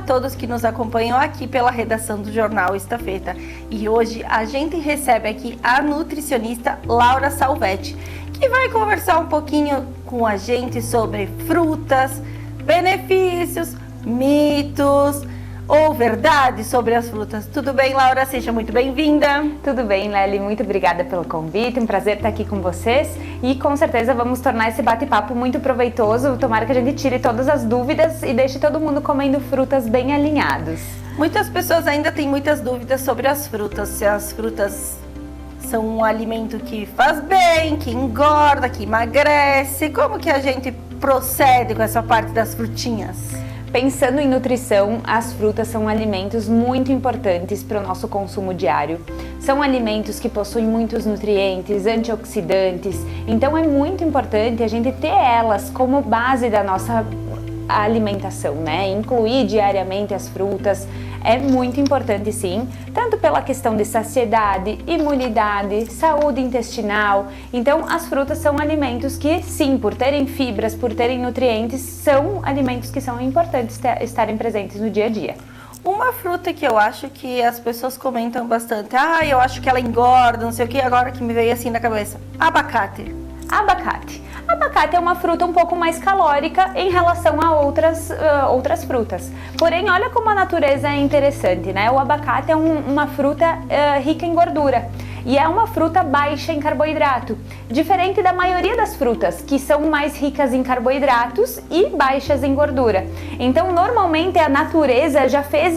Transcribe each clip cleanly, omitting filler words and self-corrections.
todos que nos acompanham aqui pela redação do Jornal Estafeta. E hoje a gente recebe aqui a nutricionista Laura Salvetti, que vai conversar um pouquinho com a gente sobre frutas, benefícios, mitos ou verdade sobre as frutas. Tudo bem, Laura? Seja muito bem-vinda. Tudo bem, Lely. Muito obrigada pelo convite. Um prazer estar aqui com vocês e com certeza vamos tornar esse bate-papo muito proveitoso. Tomara que a gente tire todas as dúvidas e deixe todo mundo comendo frutas bem alinhados. Muitas pessoas ainda têm muitas dúvidas sobre as frutas, se as frutas são um alimento que faz bem, que engorda, que emagrece. Como que a gente procede com essa parte das frutinhas? Pensando em nutrição, as frutas são alimentos muito importantes para o nosso consumo diário. São alimentos que possuem muitos nutrientes, antioxidantes, então é muito importante a gente ter elas como base da nossa alimentação, né? Incluir diariamente as frutas é muito importante, sim, tanto pela questão de saciedade, imunidade, saúde intestinal. Então, as frutas são alimentos que, sim, por terem fibras, por terem nutrientes, são alimentos que são importantes estarem presentes no dia a dia. Uma fruta que eu acho que as pessoas comentam bastante, eu acho que ela engorda, não sei o que, agora que me veio assim na cabeça, abacate. Abacate é uma fruta um pouco mais calórica em relação a outras frutas. Porém, olha como a natureza é interessante, né? O abacate é uma fruta rica em gordura e é uma fruta baixa em carboidrato, diferente da maioria das frutas, que são mais ricas em carboidratos e baixas em gordura. Então, normalmente a natureza já fez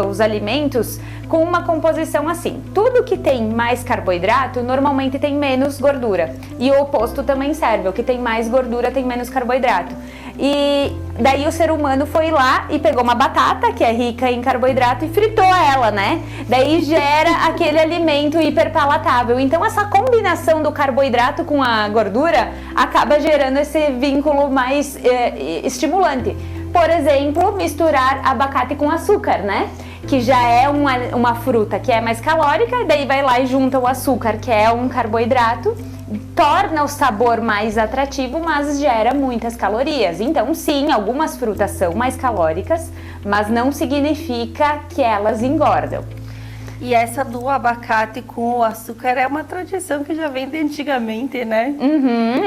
os alimentos com uma composição assim. Tudo que tem mais carboidrato normalmente tem menos gordura. E o oposto também serve, o que tem mais gordura tem menos carboidrato. E daí o ser humano foi lá e pegou uma batata, que é rica em carboidrato, e fritou ela, né? Daí gera aquele alimento hiperpalatável. Então essa combinação do carboidrato com a gordura acaba gerando esse vínculo mais estimulante. Por exemplo, misturar abacate com açúcar, né? Que já é uma fruta que é mais calórica, daí vai lá e junta o açúcar, que é um carboidrato, torna o sabor mais atrativo, mas gera muitas calorias. Então, sim, algumas frutas são mais calóricas, mas não significa que elas engordam. E essa do abacate com o açúcar é uma tradição que já vem de antigamente, né?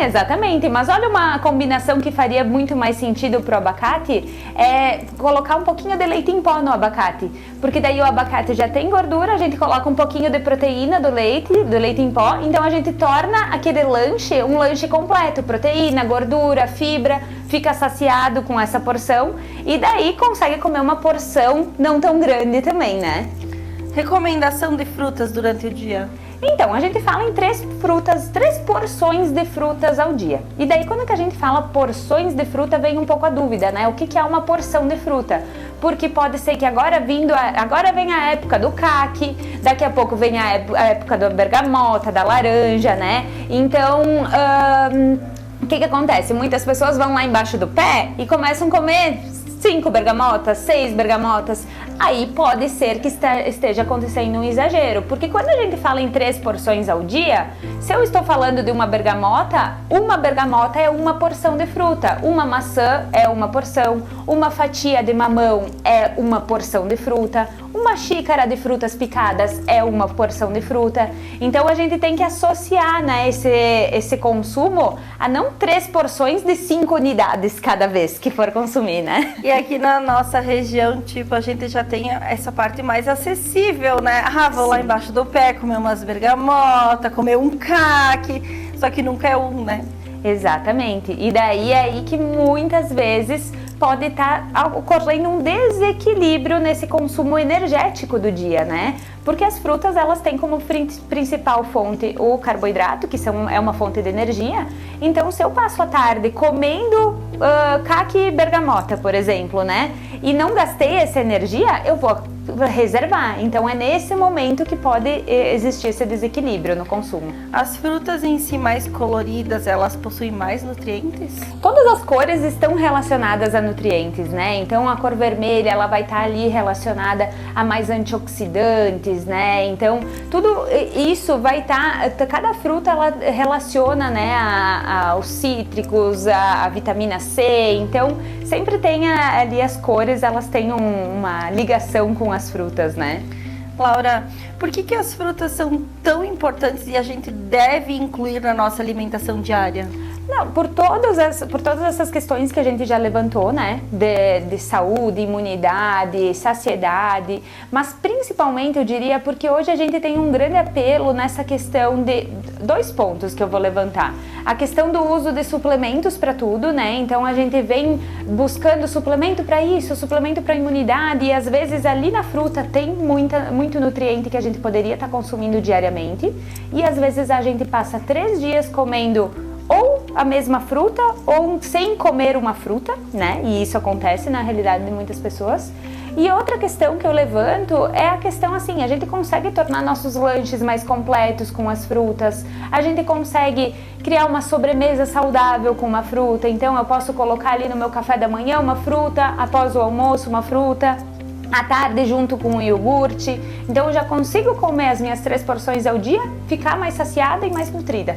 Exatamente, mas olha uma combinação que faria muito mais sentido pro abacate, é colocar um pouquinho de leite em pó no abacate, porque daí o abacate já tem gordura, a gente coloca um pouquinho de proteína do leite em pó, então a gente torna aquele lanche um lanche completo, proteína, gordura, fibra, fica saciado com essa porção e daí consegue comer uma porção não tão grande também, né? Recomendação de frutas durante o dia? Então, a gente fala em três porções de frutas ao dia. E daí, quando que a gente fala porções de fruta, vem um pouco a dúvida, né? O que é uma porção de fruta? Porque pode ser que agora vem a época do caqui, daqui a pouco vem a época da bergamota, da laranja, né? Então, o que acontece? Muitas pessoas vão lá embaixo do pé e começam a comer 5 bergamotas, 6 bergamotas, aí pode ser que esteja acontecendo um exagero, porque quando a gente fala em 3 porções ao dia, se eu estou falando de uma bergamota é uma porção de fruta, uma maçã é uma porção, uma fatia de mamão é uma porção de fruta, uma xícara de frutas picadas é uma porção de fruta. Então a gente tem que associar, né, esse consumo a não 3 porções de 5 unidades cada vez que for consumir, né? E aqui na nossa região, a gente já tem essa parte mais acessível, né? Vou lá embaixo do pé comer umas bergamotas, comer um caqui, só que nunca é um, né? Exatamente. E daí é aí que muitas vezes pode estar ocorrendo um desequilíbrio nesse consumo energético do dia, né? Porque as frutas, elas têm como principal fonte o carboidrato, que é uma fonte de energia. Então, se eu passo a tarde comendo caqui e bergamota, por exemplo, né? E não gastei essa energia, eu vou reservar. Então, é nesse momento que pode existir esse desequilíbrio no consumo. As frutas em si mais coloridas, elas possuem mais nutrientes? Todas as cores estão relacionadas a nutrientes, né? Então, a cor vermelha, ela vai estar ali relacionada a mais antioxidantes, nutrientes, né? Então, tudo isso vai estar, cada fruta ela relaciona, né, aos cítricos, a vitamina C, então sempre tem ali as cores, elas têm uma ligação com as frutas, né? Laura, por que as frutas são tão importantes e a gente deve incluir na nossa alimentação diária? Não, por todas essas questões que a gente já levantou, né, de saúde, imunidade, saciedade, mas principalmente eu diria porque hoje a gente tem um grande apelo nessa questão de 2 pontos que eu vou levantar. A questão do uso de suplementos para tudo, né, então a gente vem buscando suplemento para isso, suplemento para imunidade e às vezes ali na fruta tem muito nutriente que a gente poderia estar consumindo diariamente e às vezes a gente passa 3 dias comendo ou a mesma fruta ou sem comer uma fruta, né? E isso acontece na realidade de muitas pessoas. E outra questão que eu levanto é a questão assim, a gente consegue tornar nossos lanches mais completos com as frutas, a gente consegue criar uma sobremesa saudável com uma fruta, então eu posso colocar ali no meu café da manhã uma fruta, após o almoço uma fruta, à tarde junto com o iogurte, então eu já consigo comer as minhas 3 porções ao dia, ficar mais saciada e mais nutrida.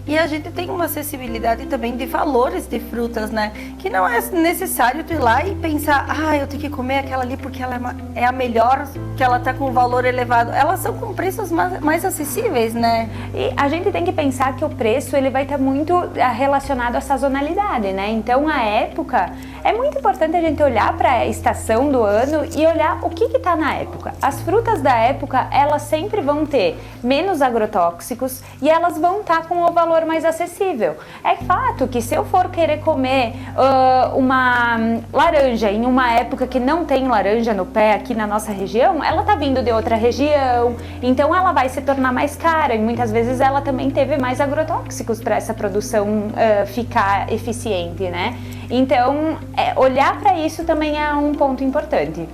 E a gente tem uma acessibilidade também de valores de frutas, né? Que não é necessário tu ir lá e pensar, eu tenho que comer aquela ali porque ela é a melhor, que ela tá com um valor elevado. Elas são com preços mais acessíveis, né? E a gente tem que pensar que o preço ele vai estar muito relacionado à sazonalidade, né? Então a época, é muito importante a gente olhar para a estação do ano e olhar o que está na época. As frutas da época, elas sempre vão ter menos agrotóxicos e elas vão estar com o valor mais acessível. É fato que se eu for querer comer uma laranja em uma época que não tem laranja no pé aqui na nossa região, ela tá vindo de outra região, então ela vai se tornar mais cara e muitas vezes ela também teve mais agrotóxicos para essa produção ficar eficiente, né? Então, olhar para isso também é um ponto importante.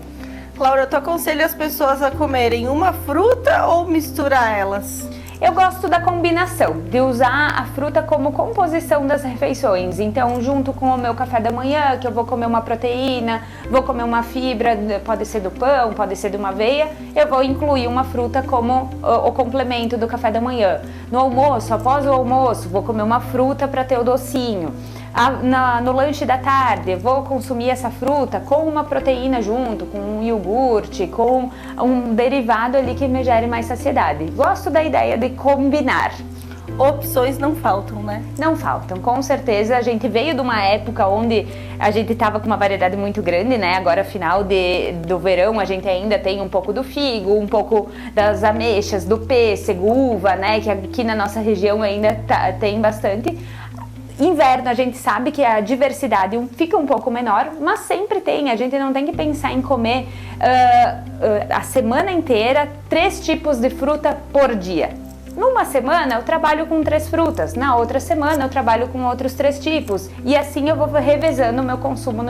Laura, tu aconselha as pessoas a comerem uma fruta ou misturar elas? Eu gosto da combinação, de usar a fruta como composição das refeições. Então, junto com o meu café da manhã, que eu vou comer uma proteína, vou comer uma fibra, pode ser do pão, pode ser de uma aveia, eu vou incluir uma fruta como o complemento do café da manhã. No almoço, após o almoço, vou comer uma fruta para ter o docinho. No lanche da tarde, vou consumir essa fruta com uma proteína junto, com um iogurte, com um derivado ali que me gere mais saciedade. Gosto da ideia de combinar. Opções não faltam, né? Não faltam, com certeza. A gente veio de uma época onde a gente estava com uma variedade muito grande, né? Agora, final do verão, a gente ainda tem um pouco do figo, um pouco das ameixas, do pêssego, uva, né? Que aqui na nossa região ainda tem bastante. Inverno a gente sabe que a diversidade fica um pouco menor, mas sempre tem, a gente não tem que pensar em comer a semana inteira 3 tipos de fruta por dia. Numa semana eu trabalho com 3 frutas, na outra semana eu trabalho com outros 3 tipos e assim eu vou revezando o meu consumo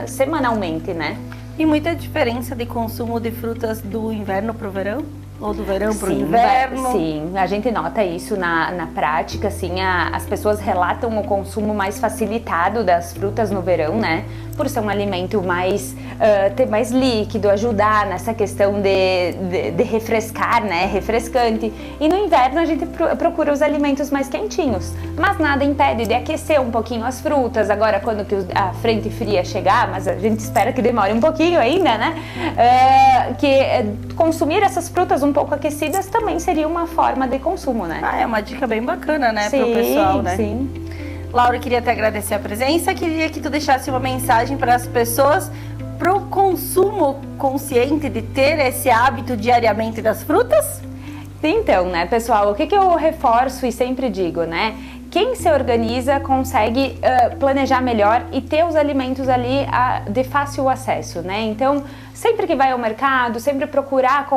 semanalmente, né? E muita diferença de consumo de frutas do inverno para o verão? Ou do verão para o Sim, inverno? Sim, a gente nota isso na prática, assim, as pessoas relatam o consumo mais facilitado das frutas no verão, né? Por ser um alimento mais, ter mais líquido, ajudar nessa questão de refrescar, né? Refrescante. E no inverno a gente procura os alimentos mais quentinhos, mas nada impede de aquecer um pouquinho as frutas. Agora, quando que a frente fria chegar, mas a gente espera que demore um pouquinho ainda, né? Consumir essas frutas um pouco aquecidas também seria uma forma de consumo, né? É uma dica bem bacana, né, sim, pro pessoal, né? Sim. Laura, queria te agradecer a presença, queria que tu deixasse uma mensagem para as pessoas pro consumo consciente de ter esse hábito diariamente das frutas. Então, né, pessoal, o que eu reforço e sempre digo, né? Quem se organiza consegue planejar melhor e ter os alimentos ali de fácil acesso, né? Então, sempre que vai ao mercado, sempre procurar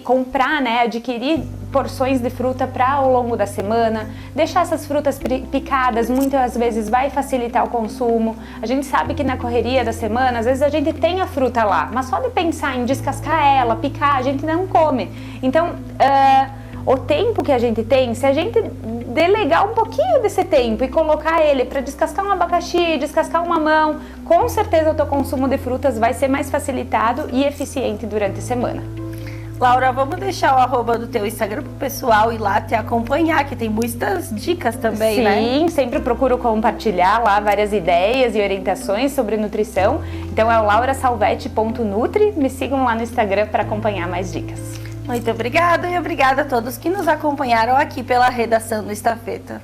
comprar, né, adquirir porções de fruta para ao longo da semana, deixar essas frutas picadas, muitas vezes vai facilitar o consumo. A gente sabe que na correria da semana, às vezes a gente tem a fruta lá, mas só de pensar em descascar ela, picar, a gente não come. Então, o tempo que a gente tem, se a gente delegar um pouquinho desse tempo e colocar ele para descascar um abacaxi, descascar um mamão, com certeza o teu consumo de frutas vai ser mais facilitado e eficiente durante a semana. Laura, vamos deixar o arroba do teu Instagram pro pessoal ir lá te acompanhar, que tem muitas dicas também, né? Sim, sempre procuro compartilhar lá várias ideias e orientações sobre nutrição. Então é o laurasalvete.nutri. Me sigam lá no Instagram para acompanhar mais dicas. Muito obrigada e obrigada a todos que nos acompanharam aqui pela redação do Estafeta.